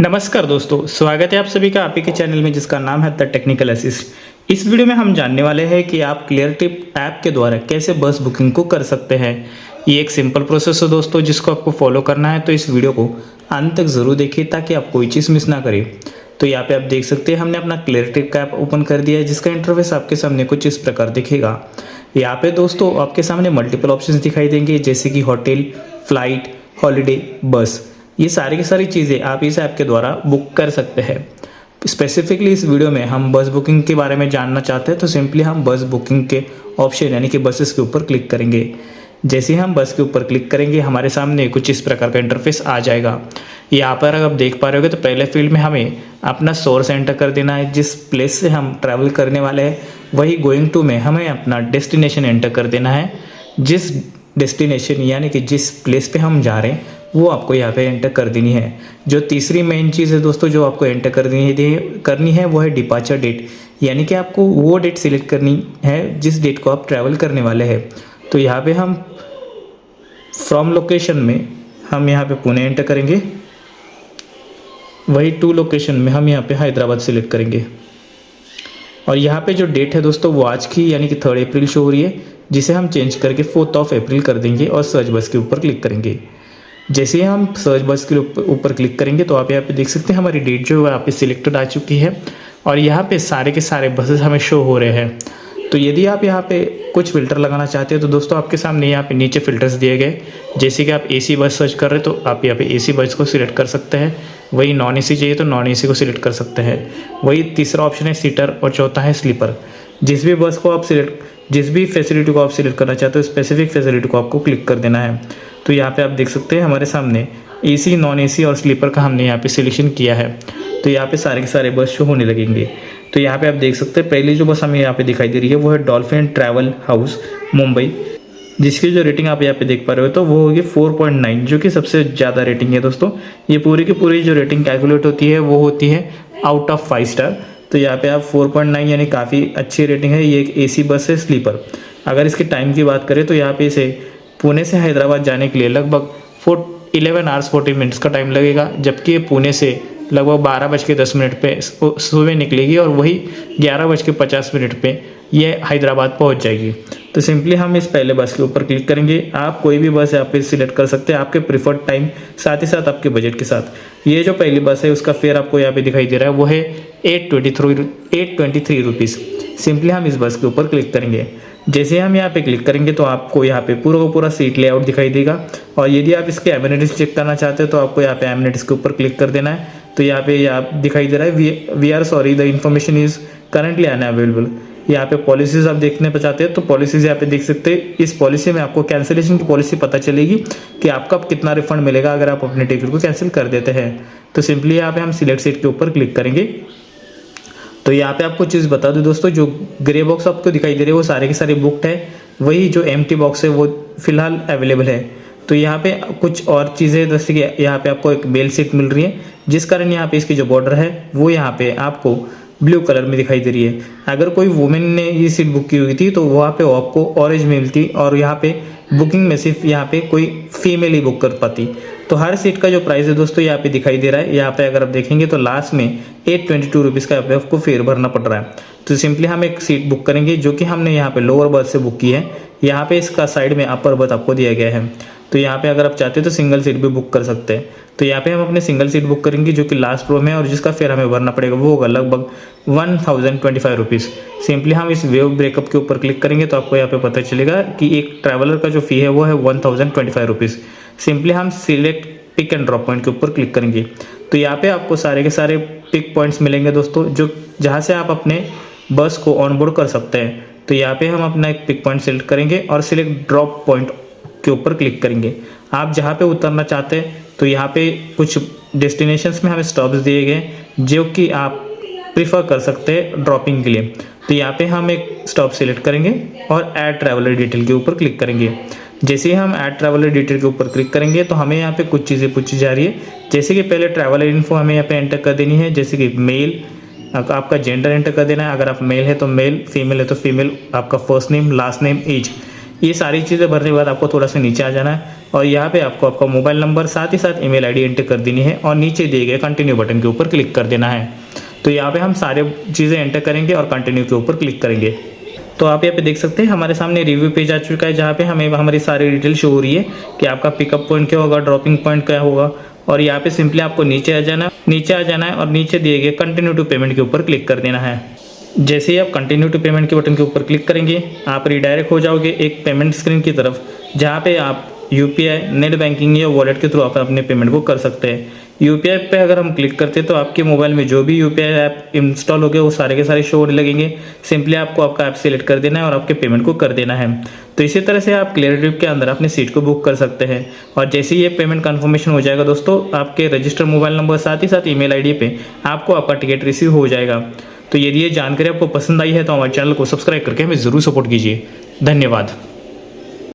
नमस्कार दोस्तों, स्वागत है आप सभी का आप ही के चैनल में जिसका नाम है द टेक्निकल असिस्ट। इस वीडियो में हम जानने वाले हैं कि आप क्लियर ट्रिप ऐप के द्वारा कैसे बस बुकिंग को कर सकते हैं। ये एक सिंपल प्रोसेस है दोस्तों, जिसको आपको फॉलो करना है। तो इस वीडियो को अंत तक ज़रूर देखिए ताकि आप कोई चीज़ मिस ना करें। तो यहाँ पे आप देख सकते हैं हमने अपना क्लियर ट्रिप का ऐप ओपन कर दिया है, जिसका इंटरफेस आपके सामने कुछ इस प्रकार दिखेगा। यहाँ पे दोस्तों आपके सामने मल्टीपल ऑप्शंस दिखाई देंगे, जैसे कि होटल, फ्लाइट, हॉलीडे, बस। ये सारी की सारी चीज़ें आप इस ऐप के द्वारा बुक कर सकते हैं। स्पेसिफिकली इस वीडियो में हम बस बुकिंग के बारे में जानना चाहते हैं, तो सिंपली हम बस बुकिंग के ऑप्शन यानी कि बसेस के ऊपर क्लिक करेंगे। जैसे ही हम बस के ऊपर क्लिक करेंगे हमारे सामने कुछ इस प्रकार का इंटरफेस आ जाएगा। यहाँ पर अगर आप देख पा रहे होगे तो पहले फील्ड में हमें अपना सोर्स एंटर कर देना है, जिस प्लेस से हम ट्रैवल करने वाले हैं। वही गोइंग टू में हमें अपना डेस्टिनेशन एंटर कर देना है। जिस डेस्टिनेशन यानी कि जिस प्लेस पे हम जा रहे हैं वो आपको यहाँ पे एंटर कर देनी है। जो तीसरी मेन चीज़ है दोस्तों जो आपको एंटर करनी है वो है डिपार्चर डेट, यानी कि आपको वो डेट सिलेक्ट करनी है जिस डेट को आप ट्रैवल करने वाले हैं। तो यहाँ पे हम फ्रॉम लोकेशन में हम यहाँ पे पुणे एंटर करेंगे, वही टू लोकेशन में हम यहाँ पे हैदराबाद सिलेक्ट करेंगे। और यहाँ पे जो डेट है दोस्तों वो आज की यानी कि 3 अप्रैल शो हो रही है, जिसे हम चेंज करके 4 अप्रैल कर देंगे और सर्च बस के ऊपर क्लिक करेंगे। जैसे ही हम सर्च बस के ऊपर क्लिक करेंगे तो आप यहाँ पे देख सकते हैं हमारी डेट जो है यहाँ पे सिलेक्टेड आ चुकी है और यहाँ पे सारे के सारे बसेस हमें शो हो रहे हैं। तो यदि आप यहाँ पे कुछ फ़िल्टर लगाना चाहते हैं तो दोस्तों आपके सामने यहाँ पे नीचे फ़िल्टर्स दिए गए। जैसे कि आप एसी बस सर्च कर रहे हैं तो आप यहाँ पे एसी बस को सिलेक्ट कर सकते हैं। वही नॉन एसी चाहिए तो नॉन एसी को सिलेक्ट कर सकते हैं। वही तीसरा ऑप्शन है सीटर और चौथा है स्लीपर। जिस भी फैसिलिटी को आप सिलेक्ट करना चाहते हो स्पेसिफिक फैसिलिटी को आपको क्लिक कर देना है। तो यहाँ पे आप देख सकते हैं हमारे सामने एसी, नॉन एसी और स्लीपर का हमने यहाँ पे सिलेक्शन किया है। तो यहाँ पे सारे के सारे बस शो होने लगेंगे। तो यहाँ पे आप देख सकते हैं पहली जो बस हमें यहाँ पे दिखाई दे रही है वो है डॉल्फिन ट्रैवल हाउस मुंबई, जिसकी जो रेटिंग आप यहाँ पे देख पा रहे हो तो वो होगी 4.9, जो कि सबसे ज़्यादा रेटिंग है दोस्तों। ये पूरी की पूरी जो रेटिंग कैलकुलेट होती है वो होती है आउट ऑफ 5 स्टार। तो यहाँ पे आप 4.9 यानी काफ़ी अच्छी रेटिंग है। ये एक एसी बस है स्लीपर। अगर इसके टाइम की बात करें तो यहाँ पे इसे पुणे से हैदराबाद जाने के लिए लगभग 11 आवर्स 40 मिनट्स का टाइम लगेगा, जबकि ये पुणे से लगभग 12:10 पे सुबह निकलेगी और वही 11:50 पे ये हैदराबाद पहुंच जाएगी। तो सिंपली हम इस पहले बस के ऊपर क्लिक करेंगे। आप कोई भी बस यहाँ पे सिलेक्ट कर सकते हैं आपके प्रिफर्ड टाइम, साथ ही साथ आपके बजट के साथ। ये जो पहली बस है उसका फेयर आपको यहाँ पे दिखाई दे रहा है वो है 823 रुपीज़। सिंपली हम इस बस के ऊपर क्लिक करेंगे। जैसे हम यहाँ पे क्लिक करेंगे तो आपको यहाँ पे पूरा का पूरा सीट लेआउट दिखाई देगा। और यदि आप इसके एमिनिटीज चेक करना चाहते हो तो आपको यहाँ पे एमिनिटीज के ऊपर क्लिक कर देना है। तो यहाँ पे आप दिखाई दे रहा है we are sorry the information is currently unavailable. यहाँ पे पॉलिसीज आप देखने पर चाहते हैं तो पॉलिसीज यहाँ पे देख सकते हैं। इस पॉलिसी में आपको कैंसिलेशन की पॉलिसी पता चलेगी कि आपका कितना रिफंड मिलेगा अगर आप अपने टिकट को कैंसिल कर देते हैं। तो सिंपली यहाँ पे हम सिलेक्ट सीट के ऊपर क्लिक करेंगे। तो यहाँ पे आपको चीज़ बता दूं दोस्तों, जो ग्रे बॉक्स आपको दिखाई दे रहे हैं वो सारे के सारे बुकड है, वही जो एम्प्टी बॉक्स है वो फिलहाल अवेलेबल है। तो यहाँ पे कुछ और चीज़ें जैसे कि यहाँ पे आपको एक बेल सीट मिल रही है, जिस कारण यहाँ पे इसकी जो बॉर्डर है वो यहाँ पे आपको ब्लू कलर में दिखाई दे रही है। अगर कोई वुमेन ने ये सीट बुक की हुई थी तो वहाँ पे आपको ऑरेंज में मिलती और यहाँ पे बुकिंग में सिर्फ यहाँ पे कोई फीमेल ही बुक कर पाती। तो हर सीट का जो प्राइस है दोस्तों यहाँ पे दिखाई दे रहा है। यहाँ पे अगर आप देखेंगे तो लास्ट में 822 रुपीज़ का आपको फेयर भरना पड़ रहा है। तो सिंपली हम एक सीट बुक करेंगे जो कि हमने यहाँ पे लोअर बर्थ से बुक की है। यहाँ पे इसका साइड में अपर बर्थ आपको दिया गया है। तो यहाँ पे अगर आप चाहते हैं तो सिंगल सीट भी बुक कर सकते हैं। तो यहाँ पे हम अपने सिंगल सीट बुक करेंगे जो कि लास्ट रो में है और जिसका फेयर हमें भरना पड़ेगा वो होगा लगभग 1025 रुपीज़। सिंपली हम इस वेव ब्रेकअप के ऊपर क्लिक करेंगे तो आपको यहाँ पे पता चलेगा कि एक ट्रैवलर का जो फ़ी है वो है 1025 रुपीज़। सिंपली हम select pick and drop point के ऊपर क्लिक करेंगे। तो यहाँ पे आपको सारे के सारे पिक पॉइंट्स मिलेंगे दोस्तों, जो जहाँ से आप अपने बस को ऑनबोर्ड कर सकते हैं। तो यहाँ पे हम अपना एक पिक पॉइंट सेलेक्ट करेंगे और सिलेक्ट ड्रॉप पॉइंट के ऊपर क्लिक करेंगे। आप जहाँ पे उतरना चाहते हैं तो यहाँ पे कुछ डेस्टिनेशंस में हमें स्टॉप्स दिए गए जो कि आप प्रीफर कर सकते हैं ड्रॉपिंग के लिए। तो यहाँ पे हम एक स्टॉप सिलेक्ट करेंगे और ऐड ट्रैवलर डिटेल के ऊपर क्लिक करेंगे। जैसे ही हम ऐड ट्रैवलर डिटेल के ऊपर क्लिक करेंगे तो हमें यहाँ पे कुछ चीज़ें पूछी जा रही है, जैसे कि पहले ट्रैवलर इन्फो हमें यहाँ पे एंटर कर देनी है, जैसे कि मेल आपका जेंडर एंटर कर देना है। अगर आप मेल है तो मेल, फीमेल है तो फीमेल, आपका first name, last name, age. ये सारी चीज़ें भरने के बाद आपको थोड़ा सा नीचे आ जाना है और यहाँ पे आपको आपका मोबाइल नंबर साथ ही साथ ईमेल आईडी एंटर कर देनी है और नीचे दिए गए कंटिन्यू बटन के ऊपर क्लिक कर देना है। तो यहाँ पे हम सारे चीज़ें एंटर करेंगे और कंटिन्यू के ऊपर क्लिक करेंगे। तो आप यहाँ पे देख सकते हैं हमारे सामने रिव्यू पेज आ चुका है, जहाँ पे हमें हमारी सारी डिटेल शो हो रही है कि आपका पिकअप पॉइंट क्या होगा, ड्रॉपिंग पॉइंट क्या होगा। और यहाँ पे सिंपली आपको नीचे आ जाना है और नीचे दिए गए कंटिन्यू टू पेमेंट के ऊपर क्लिक कर देना है। जैसे ही आप कंटिन्यू टू पेमेंट के बटन के ऊपर क्लिक करेंगे आप रिडायरेक्ट हो जाओगे एक पेमेंट स्क्रीन की तरफ, जहाँ पे आप यूपीआई, नेट बैंकिंग या वॉलेट के थ्रू आप अपने पेमेंट को कर सकते हैं। यूपीआई पे अगर हम क्लिक करते हैं तो आपके मोबाइल में जो भी यूपीआई ऐप इंस्टॉल हो गए वो सारे के सारे शो होने लगेंगे। सिंपली आपको आपका ऐप सेलेक्ट कर देना है और आपके पेमेंट को कर देना है। तो इसी तरह से आप क्लियर ट्रिप के अंदर अपनी सीट को बुक कर सकते हैं। और जैसे ही ये पेमेंट कंफर्मेशन हो जाएगा दोस्तों, आपके रजिस्टर्ड मोबाइल नंबर साथ ही साथ ईमेल आईडी पे आपको आपका टिकट रिसीव हो जाएगा। तो यदि ये जानकारी आपको पसंद आई है तो हमारे चैनल को सब्सक्राइब करके हमें ज़रूर सपोर्ट कीजिए। धन्यवाद।